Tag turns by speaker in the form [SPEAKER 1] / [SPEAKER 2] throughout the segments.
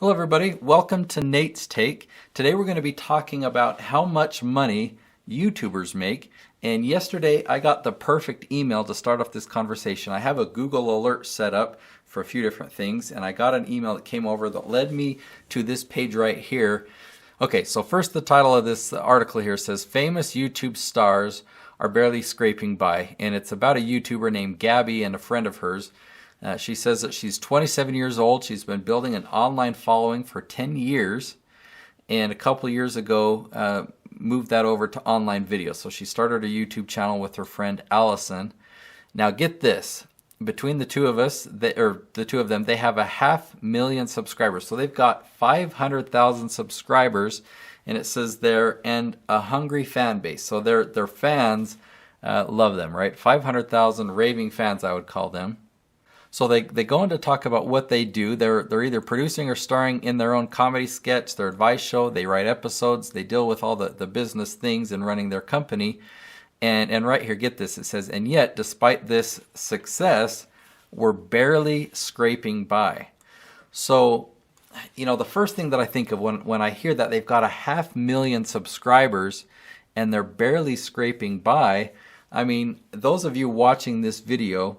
[SPEAKER 1] Hello everybody, welcome to Nate's Take. Today we're going to be talking about how much money YouTubers make. And yesterday I got the perfect email to start off this conversation. I have a Google alert set up for a few different things, and I got an email that came over that led me to this page right here. Okay, so first the title of this article here says, Famous YouTube Stars Are Barely Scraping By. And it's about a YouTuber named Gabby and a friend of hers. She says that she's 27 years old. She's been building an online following for 10 years. And a couple of years ago, moved that over to online video. So she started a YouTube channel with her friend Allison. Now get this. Between the two of us, the two of them, they have 500,000 subscribers. So they've got 500,000 subscribers. And it says there, and a hungry fan base. So their fans love them, right? 500,000 raving fans, I would call them. So they go on to talk about what they do. They're either producing or starring in their own comedy sketch, their advice show, they write episodes, they deal with all the business things and running their company. And right here, get this, it says, and yet, despite this success, we're barely scraping by. So, you know, the first thing that I think of when I hear that they've got 500,000 subscribers and they're barely scraping by, I mean, those of you watching this video,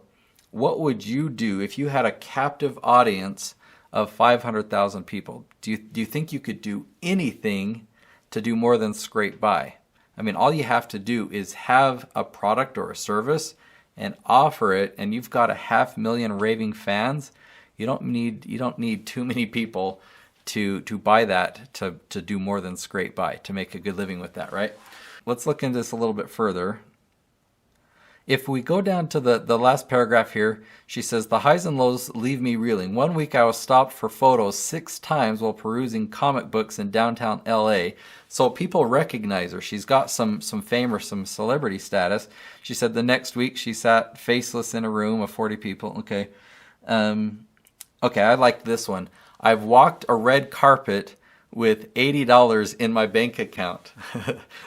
[SPEAKER 1] what would you do if you had a captive audience of 500,000 people? Do you think you could do anything to do more than scrape by? I mean, all you have to do is have a product or a service and offer it, and you've got 500,000 raving fans. You don't need too many people to buy that to do more than scrape by, to make a good living with that, right? Let's look into this a little bit further. If we go down to the last paragraph here, she says, the highs and lows leave me reeling. One week I was stopped for photos 6 times while perusing comic books in downtown LA. So people recognize her. She's got some fame or some celebrity status. She said the next week she sat faceless in a room of 40 people. Okay. Okay, I like this one. I've walked a red carpet with $80 in my bank account.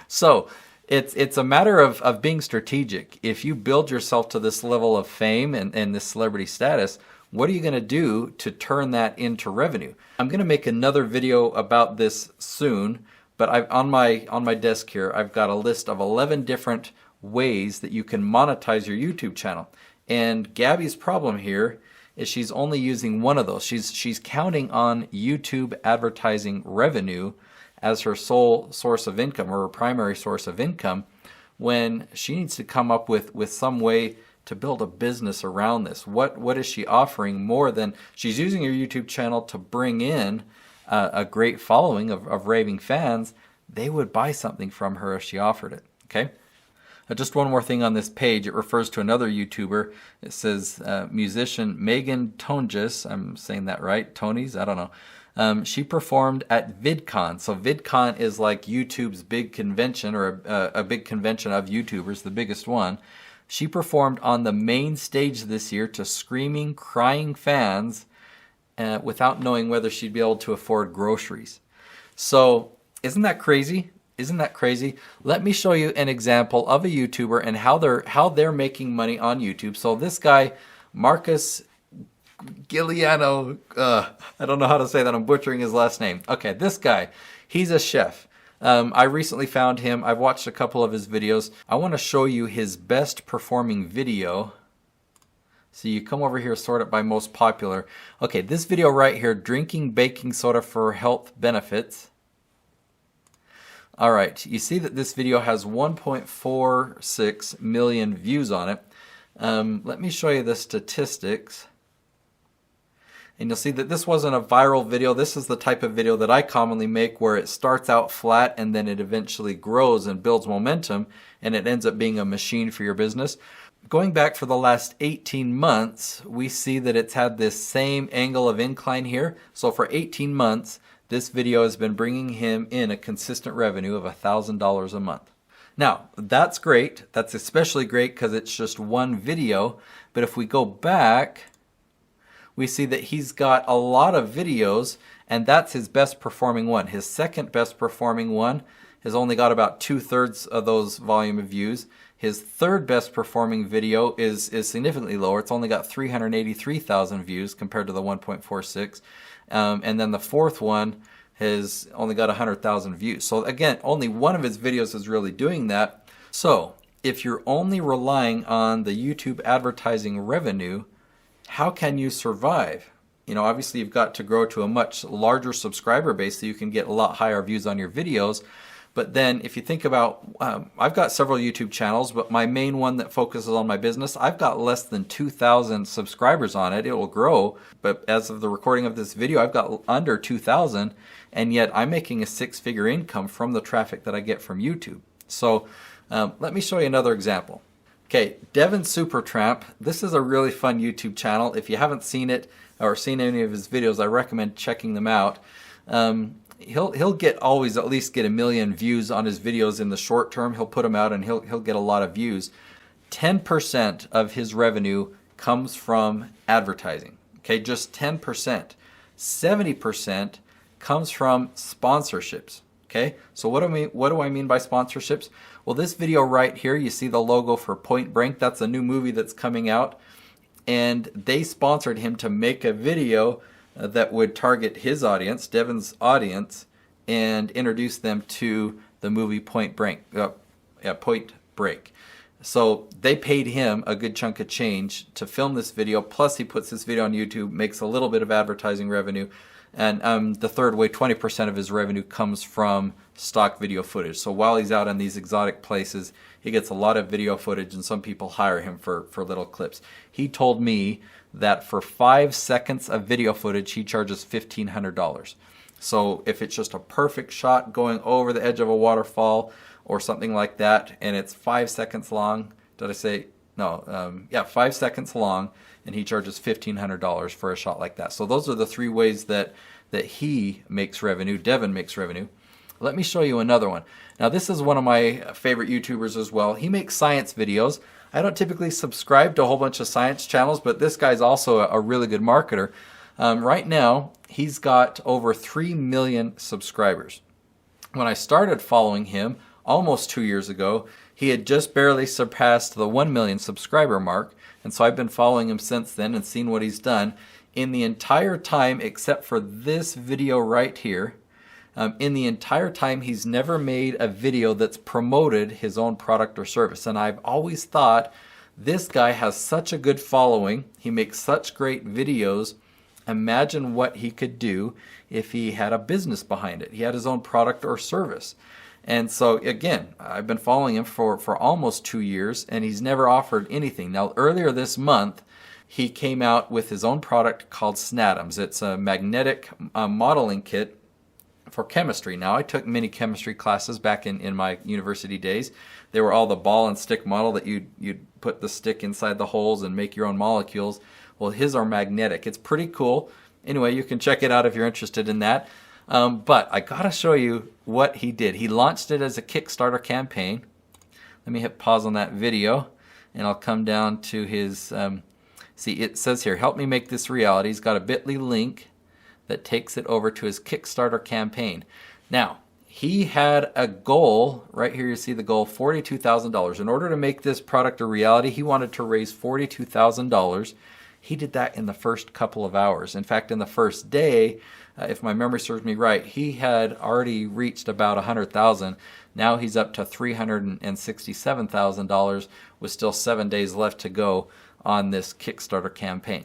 [SPEAKER 1] So, it's a matter of being strategic. If you build yourself to this level of fame and this celebrity status, what are you going to do to turn that into revenue? I'm going to make another video about this soon, but on my desk here, I've got a list of 11 different ways that you can monetize your YouTube channel. And Gabby's problem here is she's only using one of those. She's counting on YouTube advertising revenue as her sole source of income, or her primary source of income, when she needs to come up with some way to build a business around this. What is she offering more than she's using her YouTube channel to bring in a great following of raving fans? They would buy something from her if she offered it. Okay. Just one more thing on this page. It refers to another YouTuber. It says musician Megan Tonjes. I'm saying that right. Tony's? I don't know. She performed at VidCon. So VidCon is like YouTube's big convention, or a big convention of YouTubers, the biggest one. She performed on the main stage this year to screaming, crying fans without knowing whether she'd be able to afford groceries. So isn't that crazy? Isn't that crazy? Let me show you an example of a YouTuber and how they're making money on YouTube. So this guy, Marcus Giuliano, I don't know how to say that. I'm butchering his last name. Okay, this guy, he's a chef. I recently found him. I've watched a couple of his videos. I want to show you his best performing video. So you come over here, sort it by most popular. Okay, this video right here, drinking baking soda for health benefits. All right, you see that this video has 1.46 million views on it. Let me show you the statistics. And you'll see that this wasn't a viral video. This is the type of video that I commonly make, where it starts out flat and then it eventually grows and builds momentum, and it ends up being a machine for your business. Going back for the last 18 months, we see that it's had this same angle of incline here. So for 18 months, this video has been bringing him in a consistent revenue of $1,000 a month. Now, that's great. That's especially great because it's just one video. But if we go back, we see that he's got a lot of videos, and that's his best performing one. His second best performing one has only got about 2/3 of those volume of views. His third best performing video is significantly lower. It's only got 383,000 views compared to the 1.46. And then the fourth one has only got 100,000 views. So again, only one of his videos is really doing that. So if you're only relying on the YouTube advertising revenue, how can you survive? You know, obviously you've got to grow to a much larger subscriber base so you can get a lot higher views on your videos. But then if you think about, I've got several YouTube channels, but my main one that focuses on my business, I've got less than 2,000 subscribers on it. It will grow, but as of the recording of this video, I've got under 2,000, and yet I'm making a six-figure income from the traffic that I get from YouTube. So let me show you another example. Okay, Devin Supertramp, this is a really fun YouTube channel. If you haven't seen it or seen any of his videos, I recommend checking them out. He'll always at least get 1 million views on his videos in the short term. He'll put them out and he'll get a lot of views. 10% of his revenue comes from advertising. Okay, just 10%. 70% comes from sponsorships. Okay, so what do I mean by sponsorships? Well, this video right here, you see the logo for Point Break. That's a new movie that's coming out, and they sponsored him to make a video that would target his audience, Devin's audience, and introduce them to the movie Point Break. Point Break. So they paid him a good chunk of change to film this video, plus he puts this video on YouTube, makes a little bit of advertising revenue, and the third way, 20% of his revenue comes from stock video footage. So while he's out in these exotic places, he gets a lot of video footage, and some people hire him for little clips. He told me that for 5 seconds of video footage, he charges $1,500. So if it's just a perfect shot going over the edge of a waterfall or something like that, and it's 5 seconds long, did I say? No, yeah, 5 seconds long, and he charges $1,500 for a shot like that. So those are the three ways that he makes revenue, Devin makes revenue. Let me show you another one. Now this is one of my favorite YouTubers as well. He makes science videos. I don't typically subscribe to a whole bunch of science channels, but this guy's also a really good marketer. Right now, he's got over 3 million subscribers. When I started following him almost 2 years ago, he had just barely surpassed the 1 million subscriber mark, and so I've been following him since then and seen what he's done. In the entire time, except for this video right here, in the entire time, he's never made a video that's promoted his own product or service. And I've always thought, this guy has such a good following, he makes such great videos, imagine what he could do if he had a business behind it. He had his own product or service. And so again, I've been following him for almost 2 years, and he's never offered anything. Now earlier this month, he came out with his own product called Snatoms. It's a magnetic modeling kit for chemistry. Now, I took many chemistry classes back in my university days. They were all the ball and stick model that you'd put the stick inside the holes and make your own molecules. Well, his are magnetic. It's pretty cool. Anyway, you can check it out if you're interested in that. But I gotta show you what he did. He launched it as a Kickstarter campaign. Let me hit pause on that video, and I'll come down to his, see, it says here, help me make this reality. He's got a bit.ly link that takes it over to his Kickstarter campaign. Now, he had a goal, right here you see the goal, $42,000. In order to make this product a reality, he wanted to raise $42,000. He did that in the first couple of hours. In fact, in the first day, if my memory serves me right, he had already reached about $100,000. Now he's up to $367,000 with still 7 days left to go on this Kickstarter campaign.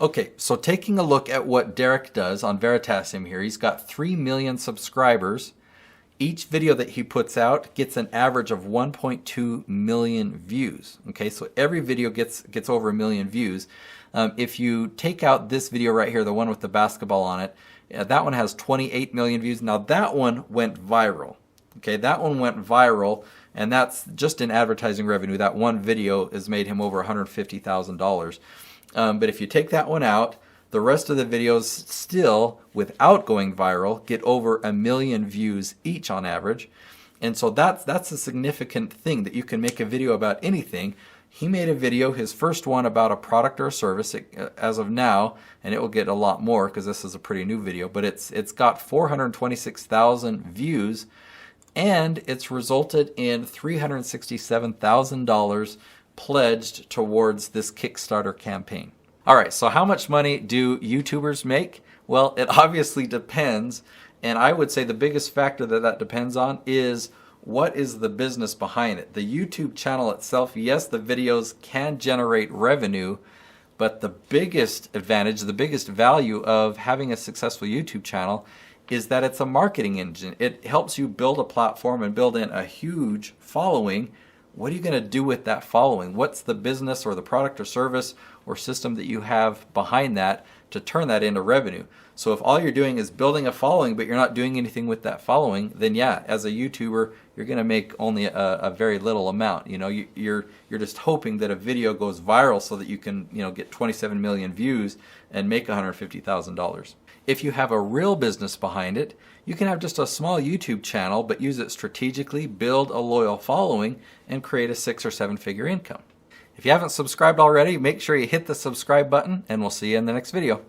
[SPEAKER 1] Okay, so taking a look at what Derek does on Veritasium here, he's got 3 million subscribers. Each video that he puts out gets an average of 1.2 million views. Okay, so every video gets over 1 million views. If you take out this video right here, the one with the basketball on it, that one has 28 million views. Now that one went viral. Okay, that one went viral, and that's just in advertising revenue. That one video has made him over $150,000. But if you take that one out, the rest of the videos still, without going viral, get over 1 million views each on average. And so that's a significant thing, that you can make a video about anything. He made a video, his first one, about a product or a service as of now, and it will get a lot more because this is a pretty new video, but it's got 426,000 views and it's resulted in $367,000 pledged towards this Kickstarter campaign. All right, so how much money do YouTubers make? Well, it obviously depends, and I would say the biggest factor that depends on is what is the business behind it. The YouTube channel itself, yes, the videos can generate revenue, but the biggest advantage, the biggest value of having a successful YouTube channel is that it's a marketing engine. It helps you build a platform and build in a huge following. What are you going to do with that following? What's the business or the product or service or system that you have behind that to turn that into revenue? So if all you're doing is building a following but you're not doing anything with that following, then yeah, as a YouTuber, you're going to make only a very little amount. You know, you're just hoping that a video goes viral so that you can, you know, get 27 million views and make $150,000. If you have a real business behind it, you can have just a small YouTube channel but use it strategically, build a loyal following, and create a 6 or 7 figure income. If you haven't subscribed already, make sure you hit the subscribe button, and we'll see you in the next video.